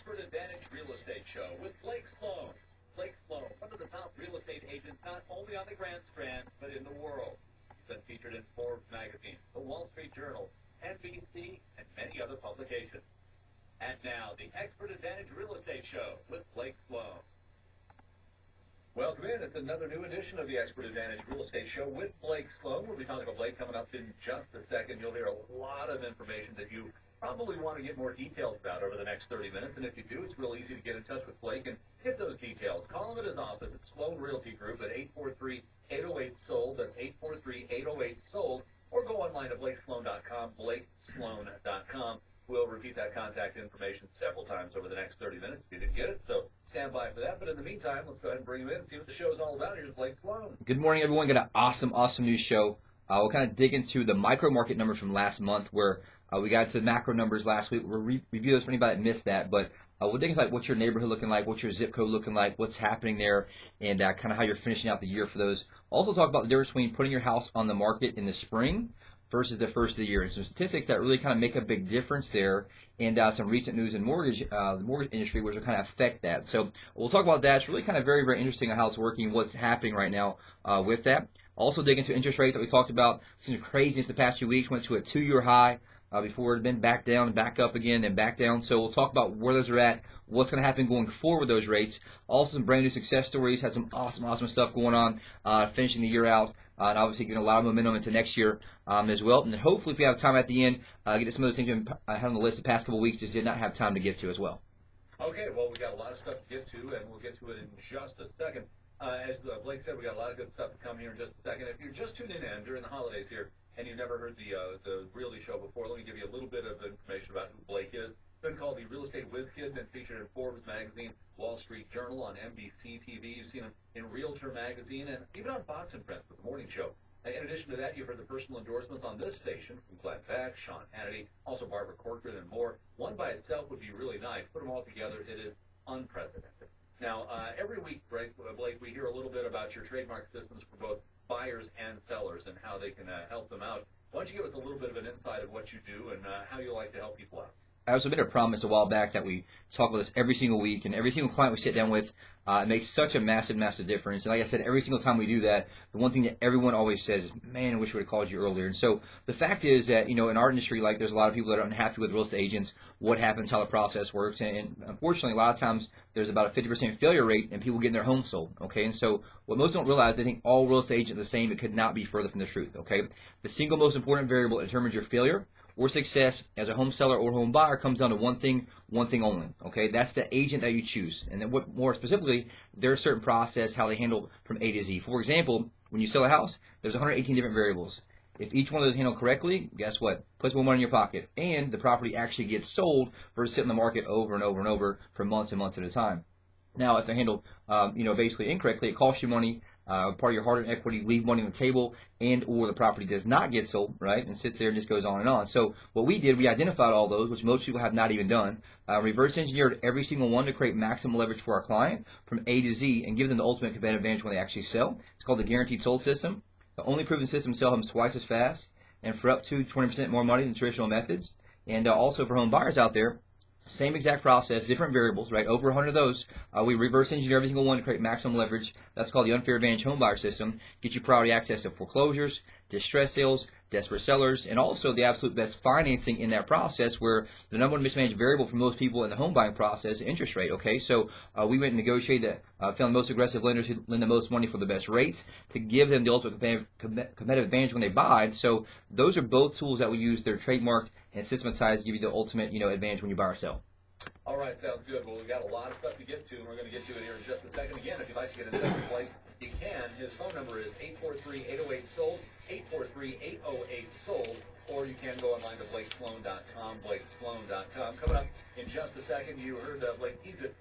Expert Advantage Real Estate Show with Blake Sloan. Blake Sloan, one of the top real estate agents not only on the Grand Strand, but in the world. He's been featured in Forbes magazine, the Wall Street Journal, NBC, and many other publications. And now, the Expert Advantage Real Estate Show with Blake Sloan. Welcome in. It's another new edition of the Expert Advantage Real Estate Show with Blake Sloan. We'll be talking about Blake coming up in just a second. You'll hear a lot of information that you probably want to get more details about over the next 30 minutes. And if you do, it's real easy to get in touch with Blake and get those details. Call him at his office at Sloan Realty Group at 843-808-SOLD. That's 843-808-SOLD. Or go online at blakesloan.com, blakesloan.com. We'll repeat that contact information several times over the next 30 minutes if you didn't get it, so stand by for that. But in the meantime, let's go ahead and bring him in and see what the show's all about. Here's Blake Sloan. Good morning, everyone. Got an awesome news show. We'll kind of dig into the micro market numbers from last month, where we got to the macro numbers last week. We'll review those for anybody that missed that, but we'll dig into like what's your neighborhood looking like, what's your zip code looking like, what's happening there, and kind of how you're finishing out the year for those. Also talk about the difference between putting your house on the market in the spring versus the first of the year, and some statistics that really kind of make a big difference there, and some recent news in the mortgage industry which will kind of affect that. So we'll talk about that. It's really kind of very interesting on how it's working, what's happening right now with that. Also dig into interest rates that we talked about. Some craziness the past few weeks. Went to a 2-year high before it had been back down, back up again, then back down. So we'll talk about where those are at, what's going to happen going forward with those rates. Also some brand new success stories. Had some awesome stuff going on finishing the year out. And obviously getting a lot of momentum into next year as well. And then hopefully if we have time at the end, get to some of those things I had on the list the past couple of weeks, just did not have time to get to as well. Okay, well, we got a lot of stuff to get to, and we'll get to it in just a second. As Blake said, we got a lot of good stuff to come here in just a second. If you're just tuning in during the holidays here and you've never heard the Realty Show before, let me give you a little bit of information about who Blake is. He's been called the Real Estate Whiz Kid, been featured in Forbes magazine, Wall Street Journal, on NBC TV. You've seen him in Realtor magazine and even on Fox and Friends with the morning show. In addition to that, you've heard the personal endorsements on this station from Glenn Beck, Sean Hannity, also Barbara Corcoran, and more. One by itself would be really nice. Put them all together, it is unprecedented. Now, every week, Blake, we hear a little bit about your trademark systems for both buyers and sellers and how they can help them out. Why don't you give us a little bit of an insight of what you do and how you like to help people out? I also made a promise a while back that we talk about this every single week, and every single client we sit down with, it makes such a massive difference. And like I said, every single time we do that, the one thing that everyone always says is, man, I wish we would have called you earlier. And so the fact is that, in our industry, like there's a lot of people that are unhappy with real estate agents, what happens, how the process works. And unfortunately, a lot of times there's about a 50% failure rate and people getting their home sold. Okay. And so what most don't realize, they think all real estate agents are the same. It could not be further from the truth. Okay. The single most important variable that determines your failure or success as a home seller or home buyer comes down to one thing only. Okay, that's the agent that you choose, and then what more specifically, their certain process, how they handle from A to Z. For example, when you sell a house, there's 118 different variables. If each one of those is handled correctly, guess what? Puts more money in your pocket, and the property actually gets sold versus sitting in the market over and over for months and months at a time. Now, if they're handled, basically incorrectly, it costs you money. Part of your hard-earned equity, leave money on the table, and or the property does not get sold, right, and sits there and just goes on and on. So what we did, we identified all those, which most people have not even done, reverse engineered every single one to create maximum leverage for our client from A to Z and give them the ultimate competitive advantage when they actually sell. It's called the Guaranteed Sold System. The only proven system to sell homes twice as fast and for up to 20% more money than traditional methods. And also for home buyers out there, same exact process, different variables, right? Over 100 of those. We reverse engineer every single one to create maximum leverage. That's called the Unfair Advantage Home Buyer System. Get you priority access to foreclosures, distress sales, desperate sellers, and also the absolute best financing in that process, where the number one mismanaged variable for most people in the home buying process is interest rate. Okay, so we went and negotiated, found the most aggressive lenders who lend the most money for the best rates to give them the ultimate competitive advantage when they buy. So those are both tools that we use. They're trademarked and systematized to give you the ultimate, advantage when you buy or sell. All right, sounds good. Well, we've got a lot of stuff to get to, and we're going to get to it here in just a second. Again, if you'd like to get in touch with Blake, you can. His phone number is 843-808-SOLD, 843-808-SOLD, or you can go online to blakesloan.com, blakesloan.com. Coming up in just a second, you heard Blake tease it.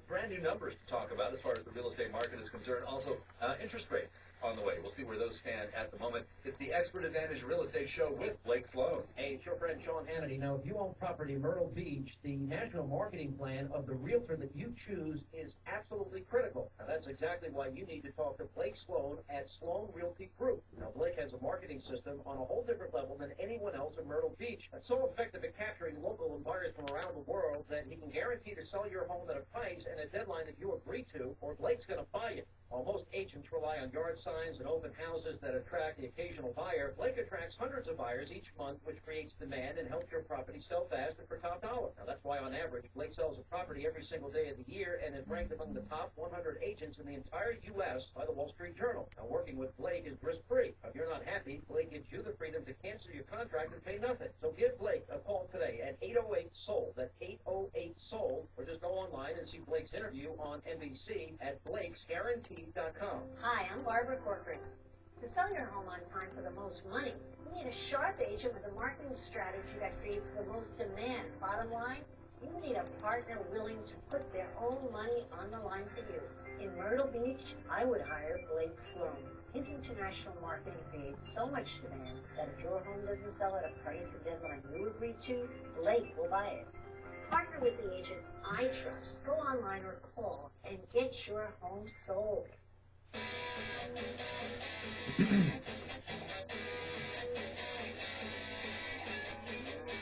Brand new numbers to talk about as far as the real estate market is concerned. Also, interest rates on the way. We'll see where those stand at the moment. It's the Expert Advantage Real Estate Show with Blake Sloan. Hey, it's your friend Sean Hannity. Now, if you own property in Myrtle Beach, the national marketing plan of the realtor that you choose is absolutely critical. Now, that's exactly why you need to talk to Blake Sloan at Sloan Realty Group. Now, Blake has a marketing system on a whole different level than anyone else in Myrtle Beach. That's so effective at capturing local and buyer buyers from around the world that he can guarantee to sell your home at a price and a deadline that you agree to, or Blake's going to buy it. While most agents rely on yard signs and open houses that attract the occasional buyer, Blake attracts hundreds of buyers each month, which creates demand and helps your property sell fast and for top dollar. Now, that's why, on average, Blake sells a property every single day of the year and is ranked among the top 100 agents in the entire U.S. by the Wall Street Journal. Now, working with Blake is risk-free. If you're not happy, Blake gives you the freedom to cancel your contract and pay nothing. So give Blake a call today at 808-SOLD. That's 808-SOLD. Or just go online and see Blake's interview on NBC at blakesguarantee.com. Hi, I'm Barbara Corcoran. To sell your home on time for the most money, you need a sharp agent with a marketing strategy that creates the most demand. Bottom line, you need a partner willing to put their own money on the line for you. In Myrtle Beach, I would hire Blake Sloan. His international marketing creates so much demand that if your home doesn't sell at a price and deadline you agree to, Blake will buy it. Partner with the agent I trust. Go online or call and get your home sold.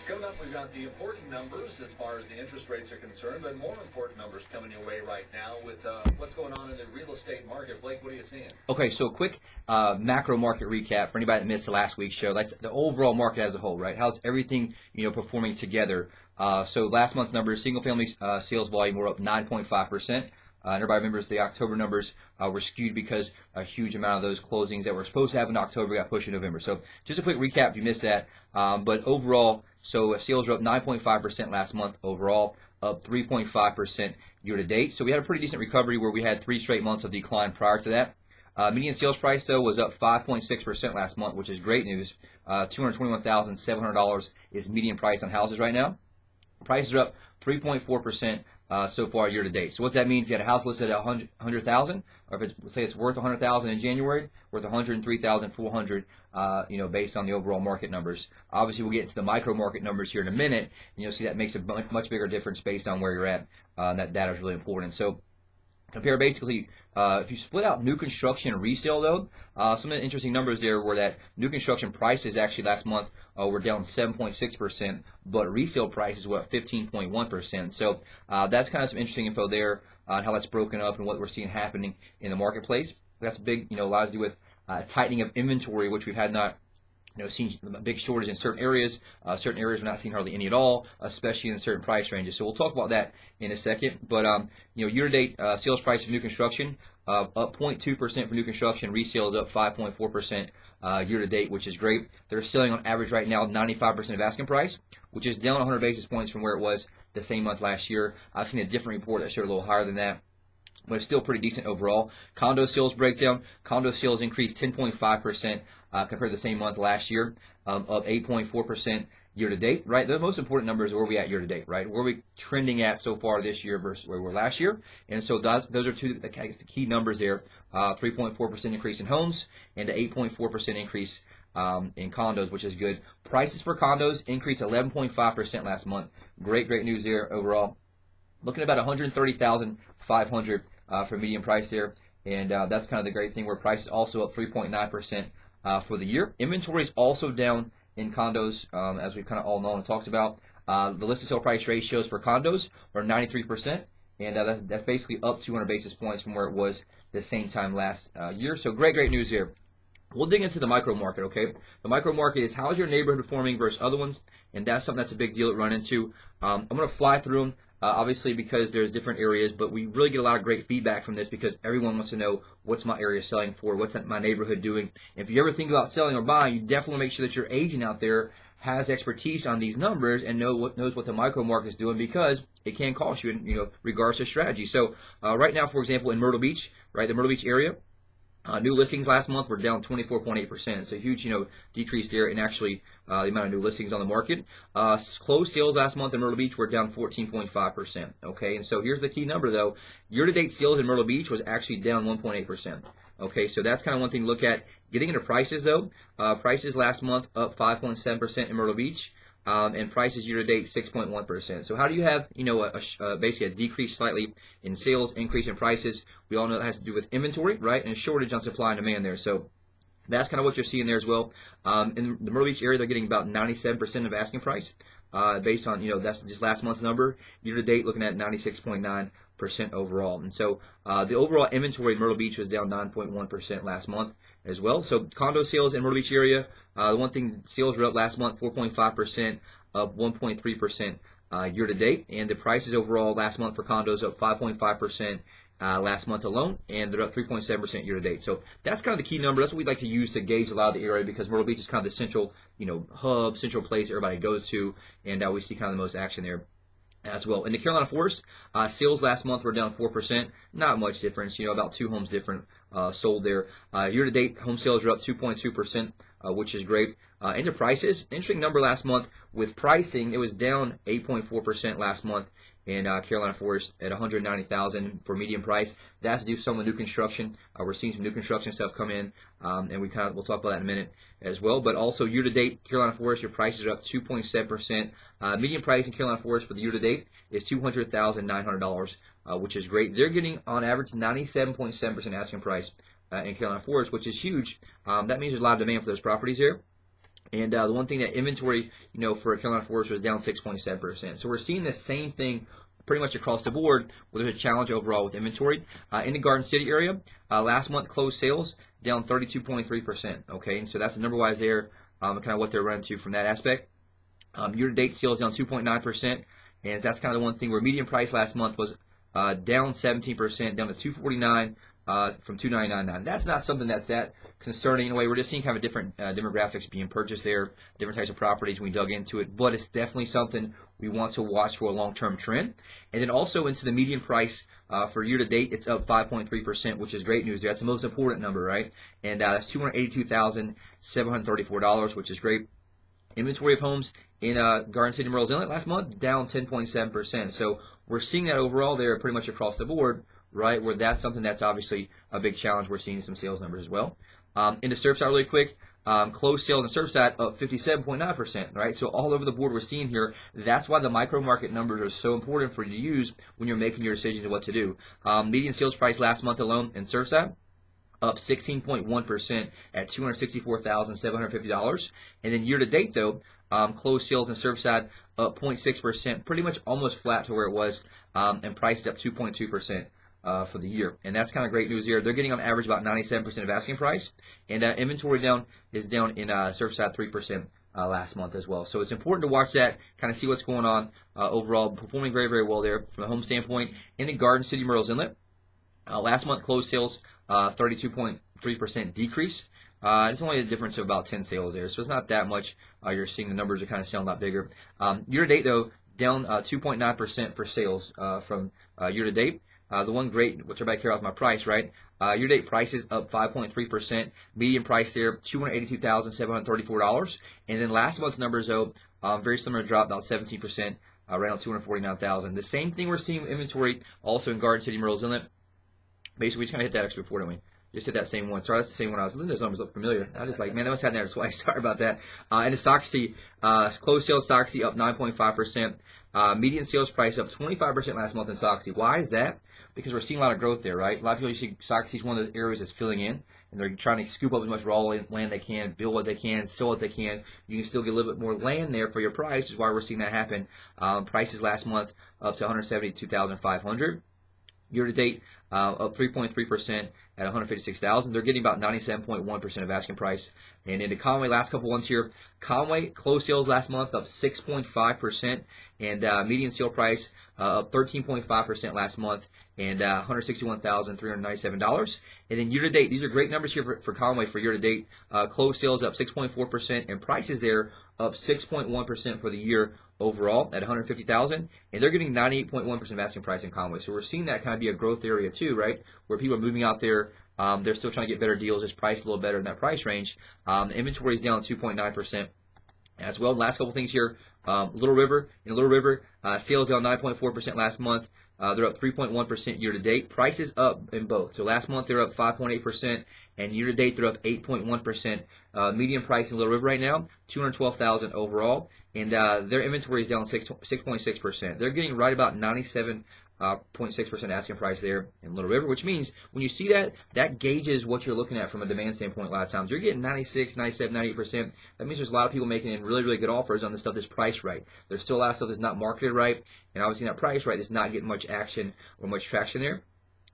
Coming up, we've got the important numbers as far as the interest rates are concerned, but more important numbers coming your way right now with what's going on in the real estate market. Blake, what are you seeing? Okay, so quick macro market recap for anybody that missed the last week's show. That's the overall market as a whole, right? How's everything performing together? So last month's numbers, single-family sales volume were up 9.5%. Everybody remembers the October numbers were skewed because a huge amount of those closings that were supposed to have in October got pushed in November. So just a quick recap if you missed that. But overall, so sales were up 9.5% last month overall, up 3.5% year to date. So we had a pretty decent recovery where we had 3 straight months of decline prior to that. Median sales price, though, was up 5.6% last month, which is great news. $221,700 is median price on houses right now. Prices are up 3.4% so far year to date. So what's that mean? If you had a house listed at $100,000, or if say it's worth $100,000 in January, worth $103,400, based on the overall market numbers. Obviously, we'll get into the micro market numbers here in a minute, and you'll see that makes a much bigger difference based on where you're at. That data is really important. So compare basically, if you split out new construction and resale, though, some of the interesting numbers there were that new construction prices actually last month were down 7.6%, but resale prices were up 15.1%. So that's kind of some interesting info there on how that's broken up and what we're seeing happening in the marketplace. That's big, a lot to do with tightening of inventory, which we've had not seen a big shortage in certain areas. Certain areas we're not seeing hardly any at all, especially in certain price ranges. So we'll talk about that in a second. But year-to-date sales price of new construction up 0.2% for new construction. Resale is up 5.4% year-to-date, which is great. They're selling on average right now 95% of asking price, which is down 100 basis points from where it was the same month last year. I've seen a different report that showed a little higher than that, but it's still pretty decent overall. Condo sales breakdown. Condo sales increased 10.5% compared to the same month last year, up 8.4% year to date, right? The most important numbers are where we at year to date, right? Where are we trending at so far this year versus where we were last year? And so those are the key numbers there. 3.4% increase in homes and an 8.4% increase in condos, which is good. Prices for condos increased 11.5% last month. Great news there overall. Looking at about $130,500 for median price there, and that's kind of the great thing where prices also up 3.9% for the year. Inventory is also down in condos, as we've kind of all known and talked about. The listed sale price ratios for condos are 93%, and that's basically up 200 basis points from where it was the same time last year. So great news here. We'll dig into the micro market, okay? The micro market is how's your neighborhood performing versus other ones, and that's something that's a big deal to run into. I'm going to fly through them. Obviously, because there's different areas, but we really get a lot of great feedback from this because everyone wants to know what's my area selling for, what's my neighborhood doing. If you ever think about selling or buying, you definitely want to make sure that your agent out there has expertise on these numbers and knows what the micro market is doing, because it can cost you in regards to strategy. So right now, for example, in Myrtle Beach, right, the Myrtle Beach area, new listings last month were down 24.8%. It's a huge, decrease there in actually the amount of new listings on the market. Closed sales last month in Myrtle Beach were down 14.5%. Okay, and so here's the key number though. Year-to-date sales in Myrtle Beach was actually down 1.8%. Okay, so that's kind of one thing to look at. Getting into prices though, prices last month up 5.7% in Myrtle Beach. And prices year-to-date 6.1%. So how do you have, basically a decrease slightly in sales, increase in prices? We all know that has to do with inventory, right, and a shortage on supply and demand there. So that's kind of what you're seeing there as well. In the Myrtle Beach area, they're getting about 97% of asking price. based on, that's just last month's number. Year to date, looking at 96.9% overall. And so the overall inventory in Myrtle Beach was down 9.1% last month as well. So condo sales in Myrtle Beach area, the one thing, sales were up last month 4.5%, up 1.3% year to date. And the prices overall last month for condos up 5.5%. Last month alone, and they're up 3.7% year to date. So that's kind of the key number. That's what we'd like to use to gauge a lot of the area, because Myrtle Beach is kind of the central, hub, central place everybody goes to, and we see kind of the most action there as well. In the Carolina Forest, sales last month were down 4%. Not much difference, about 2 homes different sold there. Year to date, home sales are up 2.2%, which is great. Into prices, interesting number last month. With pricing, it was down 8.4% last month in Carolina Forest at $190,000 for median price. That has to do with some of the new construction. We're seeing some new construction stuff come in, and we'll talk about that in a minute as well. But also year to date, Carolina Forest, your prices are up 2.7%. Median price in Carolina Forest for the year to date is $200,900, which is great. They're getting on average 97.7% asking price in Carolina Forest, which is huge. That means there's a lot of demand for those properties here. And the one thing, that inventory, for Carolina Forest was down 6.7%. So we're seeing the same thing pretty much across the board, where there's a challenge overall with inventory. In the Garden City area, last month closed sales down 32.3%. Okay, and so that's the number-wise there, kind of what they're running to from that aspect. Year-to-date sales down 2.9%, and that's kind of the one thing where median price last month was down 17%, down to $249,000 from $299,900. That's not something that's that concerning in a way. We're just seeing kind of different demographics being purchased there, different types of properties when we dug into it. But it's definitely something we want to watch for a long-term trend. And then also into the median price for year-to-date, it's up 5.3%, which is great news there. That's the most important number, right? And that's $282,734, which is great. Inventory of homes in Garden City, Myrtle Inlet last month, down 10.7%. So we're seeing that overall there pretty much across the board, right, where that's something that's obviously a big challenge. We're seeing some sales numbers as well. In the Surfside really quick, closed sales in Surfside up 57.9%, right? So all over the board we're seeing here. That's why the micro market numbers are so important for you to use when you're making your decisions of what to do. Median sales price last month alone in Surfside, up 16.1% at $264,750. And then year to date though, closed sales in Surfside up 0.6%, pretty much almost flat to where it was, and prices up 2.2%. For the year, and that's kind of great news here. They're getting on average about 97% of asking price, and inventory is down in Surfside 3% last month as well. So it's important to watch that, kind of see what's going on overall. Performing very, very well there from a home standpoint. In the Garden City, Myrtle Inlet, last month closed sales 32.3% decrease. It's only a difference of about 10 sales there, so it's not that much. You're seeing the numbers are kind of sound a lot bigger. Year to date though, down 2.9% for sales from year to date. The one great, which everybody care about my price, right? Year-to-date prices up 5.3%. Median price there, $282,734. And then last month's numbers, though, very similar drop, about 17%, right on $249,000. The same thing we're seeing with inventory also in Garden City, Myrtle Inlet. Basically, we just kind of hit that extra before, don't we? Just hit that same one. Sorry, that's the same one I was looking. Those numbers look familiar. I was just like, man, that must have happened there twice. Sorry about that. And the Soxy, closed sales Soxy up 9.5%. Median sales price up 25% last month in Soxy. Why is that? Because we're seeing a lot of growth there, right? A lot of people, you see Soxy is one of those areas that's filling in, and they're trying to scoop up as much raw land they can, build what they can, sell what they can. You can still get a little bit more land there for your price, which is why we're seeing that happen. Prices last month up to $172,500. Year to date, up 3.3% at $156,000. They're getting about 97.1% of asking price. And into Conway, last couple ones here. Conway closed sales last month up 6.5%, and median sale price up 13.5% last month, and $161,397. And then year to date, these are great numbers here for Conway for year to date. Closed sales up 6.4%, and prices there up 6.1% for the year overall at $150,000, and they're getting 98.1% of asking price in Conway. So we're seeing that kind of be a growth area too, right? Where people are moving out there. They're still trying to get better deals, just priced a little better in that price range. Inventory is down 2.9% as well. Last couple things here. Little River, sales down 9.4% last month. They're up 3.1% year to date. Prices up in both. So last month they're up 5.8%, and year to date they're up 8.1%. Median price in Little River right now, $212,000 overall, and their inventory is down 6.6%. They're getting right about 97% 0.6% asking price there in Little River, which means when you see that, that gauges what you're looking at from a demand standpoint a lot of times. You're getting 96, 97, 98%. That means there's a lot of people making really, really good offers on the stuff that's priced right. There's still a lot of stuff that's not marketed right, and obviously not priced right. It's not getting much action or much traction there.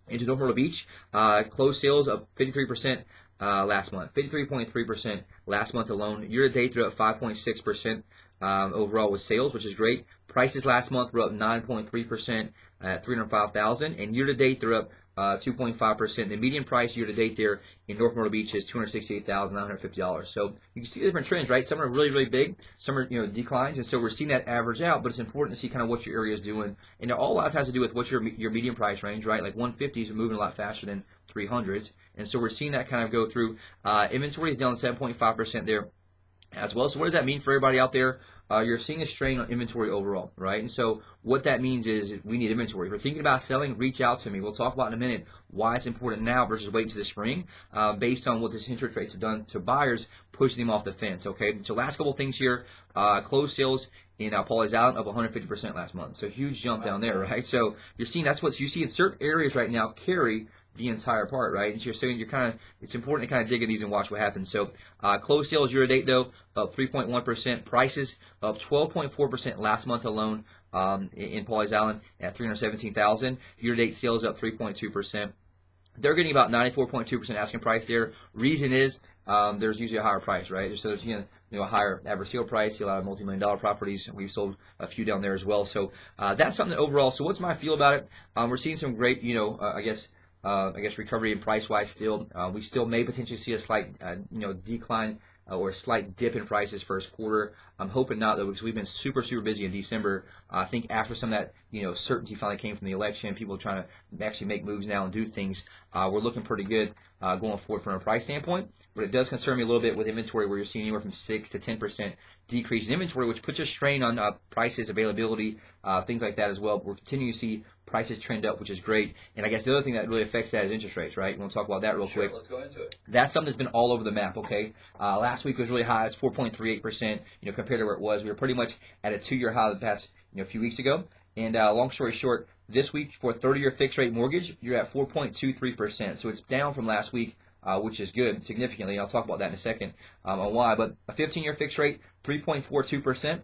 Into North Myrtle Beach, closed sales of 53% last month, 53.3% last month alone. Year to date, they're up 5.6% overall with sales, which is great. Prices last month were up 9.3% at $305,000, and year to date they're up 2.5%. The median price year to date there in North Myrtle Beach is $268,950. So you can see the different trends, right? Some are really, really big, some are declines, and so we're seeing that average out. But it's important to see kind of what your area is doing, and it all has to do with what's your median price range, right? Like 150s are moving a lot faster than 300s, and so we're seeing that kind of go through. Inventory is down 7.5% there as well. So what does that mean for everybody out there? You're seeing a strain on inventory overall, right? And so what that means is we need inventory. If you're thinking about selling, reach out to me. We'll talk about in a minute why it's important now versus waiting to the spring, based on what this interest rates have done to buyers, pushing them off the fence, okay? So last couple things here, closed sales in Pawleys Island up 150% last month. So huge jump down there, right? So you're seeing that's what you see in certain areas right now carry the entire part, right? And so you're saying it's important to kind of dig in these and watch what happens. So closed sales year to date though up 3.1%, prices up 12.4% last month alone in Pawleys Island at $317,000. Year to date sales up 3.2%. They're getting about 94.2% asking price there. Reason is there's usually a higher price, right? So there's a higher average sale price. See a lot of multi-million-dollar properties. We've sold a few down there as well. So that's something that overall. So what's my feel about it? We're seeing some great, I guess recovery in price-wise still. We still may potentially see a slight, decline or a slight dip in prices first quarter. I'm hoping not though, because we've been super, super busy in December. I think after some of that, certainty finally came from the election, people trying to actually make moves now and do things. We're looking pretty good going forward from a price standpoint. But it does concern me a little bit with inventory, where you're seeing anywhere from 6 to 10% decrease in inventory, which puts a strain on prices, availability, things like that as well. We're continuing to see prices trend up, which is great. And I guess the other thing that really affects that is interest rates, right? We'll talk about that real quick. Let's go into it. That's something that's been all over the map, okay? Last week was really high. It's 4.38%, compared to where it was. We were pretty much at a 2-year high the past, a few weeks ago. And long story short, this week for a 30-year fixed rate mortgage, you're at 4.23%. So it's down from last week, which is good significantly. I'll talk about that in a second on why. But a 15-year fixed rate, 3.42%.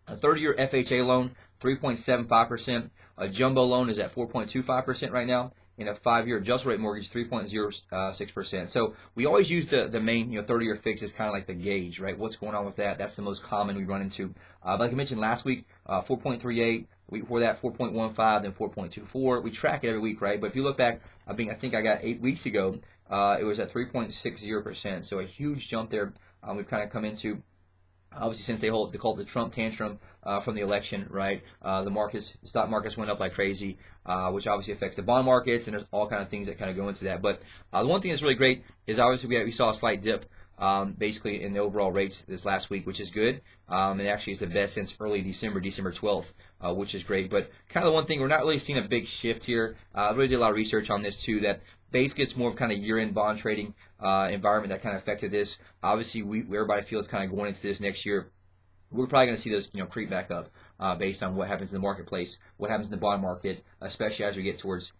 A 30-year FHA loan, 3.75%. A jumbo loan is at 4.25% right now. And a 5-year adjustable rate mortgage, 3.06%. So we always use the main 30-year fix as kind of like the gauge, right? What's going on with that? That's the most common we run into. But like I mentioned last week, 4.38. Week before that, 4.15, then 4.24. We track it every week, right? But if you look back, I think I got 8 weeks ago, it was at 3.60%. So a huge jump there. We've kind of come into. Obviously, since they call it the Trump tantrum from the election, right? The stock markets went up like crazy, which obviously affects the bond markets, and there's all kind of things that kind of go into that. But the one thing that's really great is obviously we saw a slight dip, basically in the overall rates this last week, which is good. And actually is the best since early December 12th, which is great. But kind of the one thing, we're not really seeing a big shift here. I really did a lot of research on this too, that basically it's more of kind of year-end bond trading environment that kind of affected this. Obviously, everybody feels kind of going into this next year. We're probably going to see those creep back up based on what happens in the marketplace, what happens in the bond market, especially as we get towards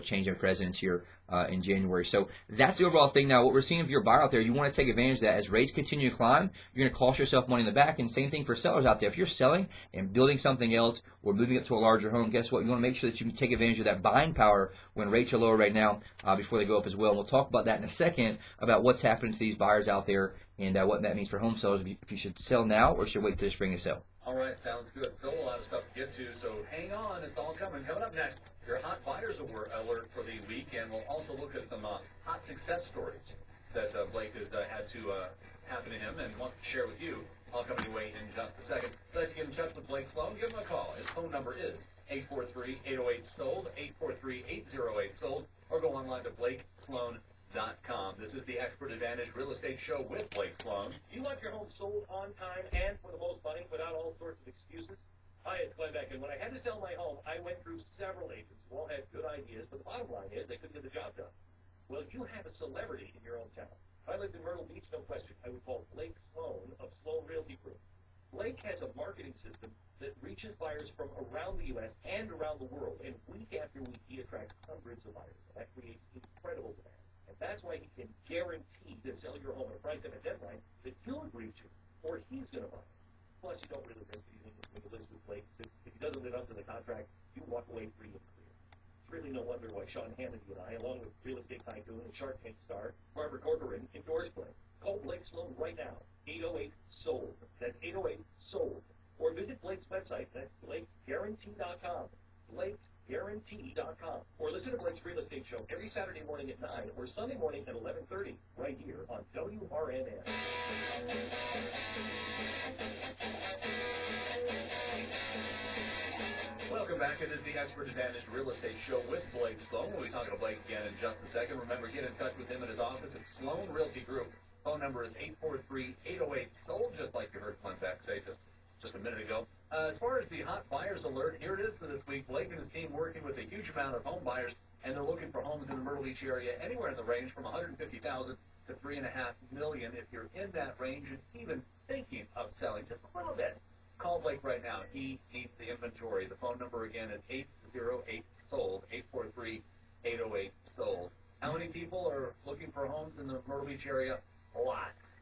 change of presidents here in January. So that's the overall thing. Now, what we're seeing if you're a buyer out there, you want to take advantage of that. As rates continue to climb, you're going to cost yourself money in the back. And same thing for sellers out there. If you're selling and building something else or moving up to a larger home, guess what? You want to make sure that you can take advantage of that buying power when rates are lower right now before they go up as well. And we'll talk about that in a second, about what's happening to these buyers out there and what that means for home sellers, if you should sell now or should wait till the spring to sell. All right, sounds good. Still a lot of stuff to get to, so hang on. It's all coming. Coming up next, your hot buyers alert for the week, and we'll also look at some hot success stories that Blake has had to happen to him and wants to share with you. All coming your way in just a second. So if you get in touch with Blake Sloan, give him a call. His phone number is 843-808-SOLD, 843-808-SOLD, or go online to BlakeSloan.com. This is the Expert Advantage Real Estate Show with Blake Sloan. You want your home sold on time and for the most money without all sorts of excuses? Hi, it's Glenn Beck, and when I had to sell my home, I went through several agents who all had good ideas, but the bottom line is they couldn't get the job done. Well, you have a celebrity in your own town. If I lived in Myrtle Beach, no question, I would call Blake Sloan of Sloan Realty Group. Blake has a marketing system that reaches buyers from around the U.S. and around the world. And week after week, he attracts hundreds of buyers. That creates incredible demand. And that's why he can guarantee to sell your home at a price and a deadline that you'll agree to, or he's going to buy it. Plus, you don't really risk using the list with Blake. If he doesn't live up to the contract, you walk away free and clear. It's really no wonder why Sean Hannity and I, along with real estate tycoon and Shark Tank star Barbara Corcoran, endorse Blake. Call Blake Sloan right now, 808-SOLD. That's 808-SOLD. Or visit Blake's website, that's Blake'sGuarantee.com. Blake'sGuarantee.com. Or listen to Blake's Real Estate Show every Saturday morning at 9 or Sunday morning at 11:30, right here on WRNN. Welcome back. It is the Expert Advantage Real Estate Show with Blake Sloan. We'll be talking to Blake again in just a second. Remember, get in touch with him at his office at Sloan Realty Group. Phone number is 843-808-SOLD, just like you heard Glenn Beck say just a minute ago. As far as the hot buyers alert, here it is for this week. Blake and his team working with a huge amount of home buyers, and they're looking for homes in the Myrtle Beach area, anywhere in the range from $150,000 to $3.5 million. If you're in that range and even thinking of selling just a little bit, call Blake right now. He needs the inventory. The phone number again is 808-SOLD, 843-808-SOLD. How many people are looking for homes in the Myrtle Beach area? Lots.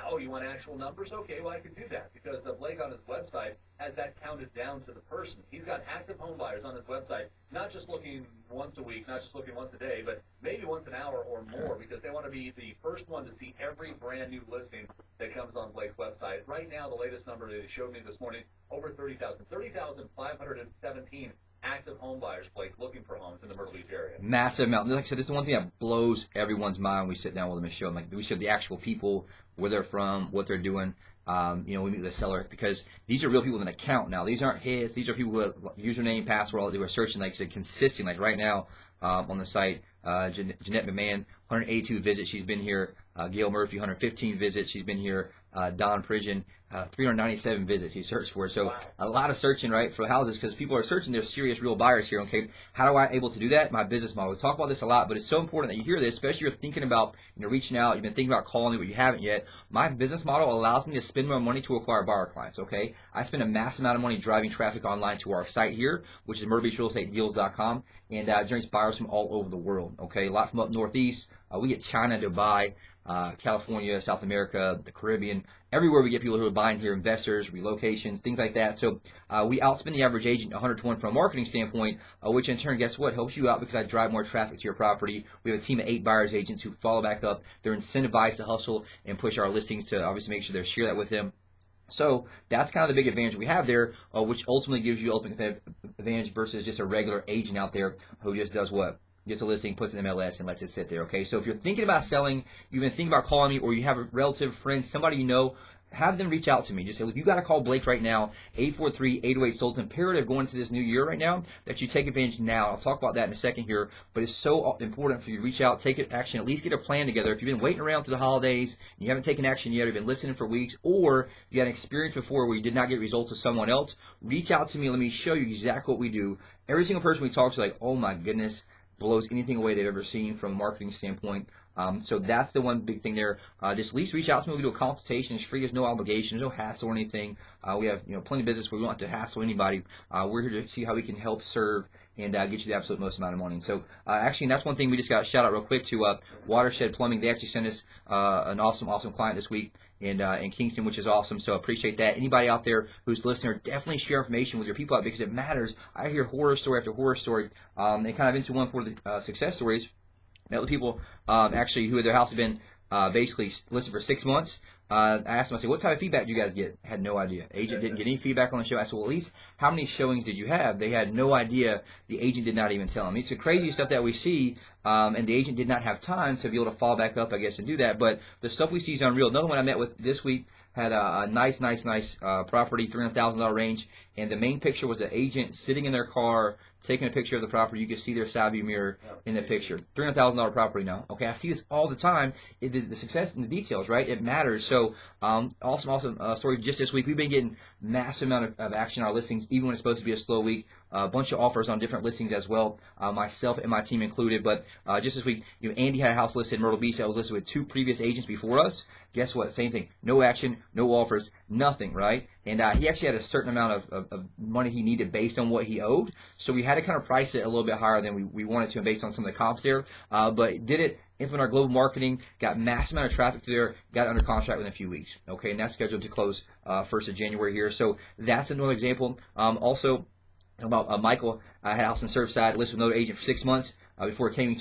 Oh, you want actual numbers? Okay, well, I can do that because Blake on his website has that counted down to the person. He's got active home buyers on his website, not just looking once a week, not just looking once a day, but maybe once an hour or more because they want to be the first one to see every brand new listing that comes on Blake's website. Right now, the latest number that he showed me this morning, over 30,517 active home buyers, Blake, looking for homes in the Myrtle Beach area. Massive amount. Like I said, this is the one thing that blows everyone's mind when we sit down with them and show them. Like, we show the actual people, where they're from, what they're doing. We meet the seller because these are real people with an account now. These aren't hits. These are people with username, password, all they were searching, like I said, consistent. Like right now on the site, Jeanette McMahon, 182 visits. She's been here. Gail Murphy, 115 visits. She's been here. Don Pridgeon, 397 visits he searched for. So a lot of searching, right, for houses because people are searching. They're serious, real buyers here. Okay, how do I able to do that? My business model. We talk about this a lot, but it's so important that you hear this, especially if you're thinking about reaching out. You've been thinking about calling me, but you haven't yet. My business model allows me to spend more money to acquire buyer clients. Okay, I spend a massive amount of money driving traffic online to our site here, which is MyrtleBeachRealEstateDeals.com, and generates buyers from all over the world. Okay, a lot from up northeast. We get China, Dubai, California, South America, the Caribbean, everywhere we get people who are buying here, investors, relocations, things like that. So we outspend the average agent 100-to-1 from a marketing standpoint, which in turn, guess what, helps you out because I drive more traffic to your property. We have a team of 8 buyers agents who follow back up. They're incentivized to hustle and push our listings to obviously make sure they share that with them. So that's kind of the big advantage we have there, which ultimately gives you ultimate advantage versus just a regular agent out there who just does what? Gets a listing, puts it in MLS, and lets it sit there, okay? So if you're thinking about selling, you've been thinking about calling me, or you have a relative, friend, somebody you know, have them reach out to me. Just say, look, you got to call Blake right now, 843-808-SOLD. It's imperative going into this new year right now that you take advantage now. I'll talk about that in a second here, but it's so important for you to reach out, take action, at least get a plan together. If you've been waiting around through the holidays, and you haven't taken action yet, or you've been listening for weeks, or you had an experience before where you did not get results with someone else, reach out to me. Let me show you exactly what we do. Every single person we talk to is like, oh my goodness, blows anything away they've ever seen from a marketing standpoint. So that's the one big thing there. Just at least reach out to me. We do a consultation. It's free. There's no obligation. There's no hassle or anything. We have plenty of business where we don't have to hassle anybody. We're here to see how we can help serve and get you the absolute most amount of money. So actually, and that's one thing we just got a shout out real quick to Watershed Plumbing. They actually sent us an awesome client this week in Kingston, which is awesome. So appreciate that. Anybody out there who's listening, definitely share information with your people out because it matters. I hear horror story after horror story, and kind of into one for the success stories. Met with people actually who their house had been basically listed for 6 months. I asked them, I said, what type of feedback do you guys get? Had no idea. Agent didn't get any feedback on the show. I said, well, at least how many showings did you have? They had no idea. The agent did not even tell them. It's the crazy stuff that we see, and the agent did not have time to be able to follow back up, I guess, and do that. But the stuff we see is unreal. Another one I met with this week had a nice property, $300,000 range, and the main picture was the agent sitting in their car taking a picture of the property. You can see their side view mirror in the picture. $300,000 property now. Okay, I see this all the time. The success in the details, right? It matters. So awesome story. Just this week, we've been getting massive amount of action on our listings, even when it's supposed to be a slow week. A bunch of offers on different listings as well, myself and my team included. But just this week, Andy had a house listed in Myrtle Beach that was listed with 2 previous agents before us. Guess what? Same thing. No action, no offers, nothing, right? and he actually had a certain amount of money he needed based on what he owed. So we had to kind of price it a little bit higher than we wanted to based on some of the comps there. But did it, implement our global marketing, got massive amount of traffic there, got under contract within a few weeks. Okay, and that's scheduled to close 1st of January here. So that's another example. Also, about Michael, had a house in Surfside, listed with another agent for 6 months before it coming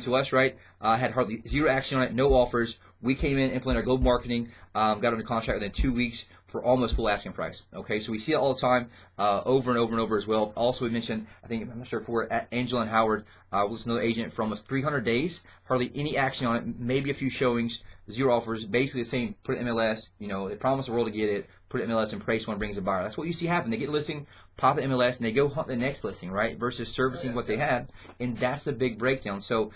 to us, right? Had hardly zero action on it, no offers. We came in, implemented our global marketing, got under contract within 2 weeks for almost full asking price. Okay, so we see it all the time, over and over and over as well. Also, we mentioned, I'm not sure if we're at Angela and Howard, was another agent for almost 300 days, hardly any action on it, maybe a few showings, zero offers, basically the same, put it MLS, they promise the world to get it, put it MLS, and pray someone brings a buyer. That's what you see happen. They get a listing, pop it MLS, and they go hunt the next listing, right, versus servicing what they had, and that's the big breakdown. So,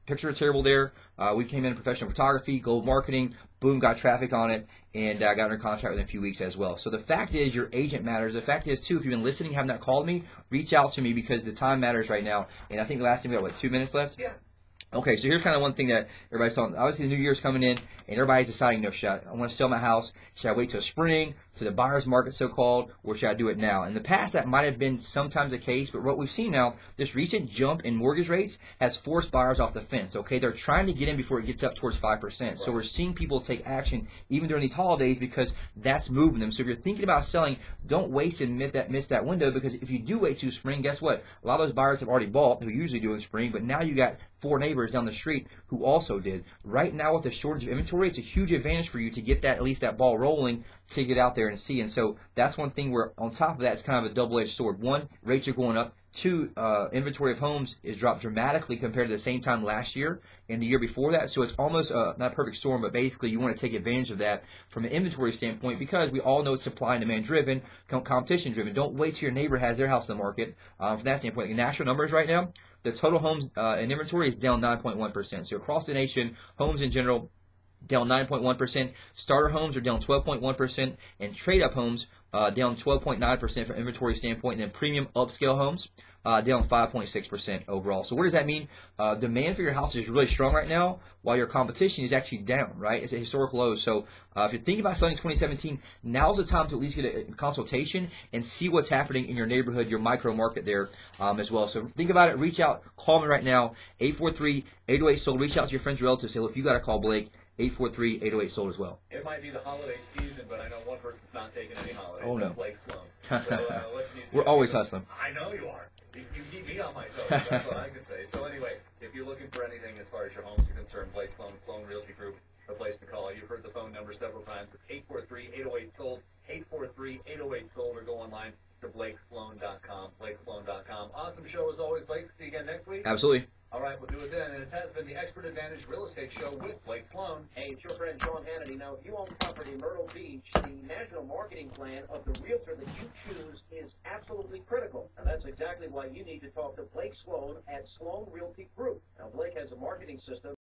picture a table there. We came in professional photography, global marketing, boom, got traffic on it, and got under contract within a few weeks as well. So the fact is, your agent matters. The fact is, too, if you've been listening, have not called me, reach out to me because the time matters right now. And I think the last thing we got, 2 minutes left? Yeah. Okay, so here's kind of one thing that everybody's talking. Obviously, the new year's coming in, and everybody's deciding, should I want to sell my house? Should I wait till spring, to the buyer's market, so-called, or should I do it now? In the past, that might have been sometimes the case, but what we've seen now, this recent jump in mortgage rates has forced buyers off the fence, okay? They're trying to get in before it gets up towards 5%. Right. So we're seeing people take action even during these holidays because that's moving them. So if you're thinking about selling, don't waste and miss that window, because if you do wait till spring, guess what? A lot of those buyers have already bought, who usually do in spring, but now you got 4 neighbors down the street who also did. Right now, with the shortage of inventory, it's a huge advantage for you to get that, at least that ball rolling, to get out there and see. And so that's one thing where, on top of that, it's kind of a double-edged sword. 1, rates are going up. 2, inventory of homes is dropped dramatically compared to the same time last year and the year before that. So it's almost not a perfect storm, but basically you want to take advantage of that from an inventory standpoint, because we all know it's supply and demand driven, competition driven. Don't wait till your neighbor has their house in the market. From that standpoint, the national numbers right now, the total homes in inventory is down 9.1%. So across the nation, homes in general down 9.1%. Starter homes are down 12.1%, and trade-up homes down 12.9% from inventory standpoint, and then premium upscale homes down 5.6% overall. So what does that mean? Demand for your house is really strong right now, while your competition is actually down, right? It's a historic low. So if you're thinking about selling in 2017, now's the time to at least get a consultation and see what's happening in your neighborhood, your micro market there as well. So think about it. Reach out. Call me right now, 843-808-SOLD. Reach out to your friends, relatives. Say, look, you got to call Blake. 843-808-SOLD as well. It might be the holiday season, but I know one person's not taking any holidays. Oh, no. Blake Sloan. So, we're always hustling. I know you are. You keep me on my toes. That's what I can say. So anyway, if you're looking for anything as far as your homes are concerned, Blake Sloan, Sloan Realty Group, the place to call. You've heard the phone number several times. It's 843-808-SOLD, 843-808-SOLD, or go online to blakesloan.com, blakesloan.com. Awesome show as always, Blake. See you again next week. Absolutely. All right, we'll do it then. And it has been the Expert Advantage Real Estate Show with Blake Sloan. Hey, it's your friend Sean Hannity. Now, if you own property in Myrtle Beach, the national marketing plan of the realtor that you choose is absolutely critical. And that's exactly why you need to talk to Blake Sloan at Sloan Realty Group. Now, Blake has a marketing system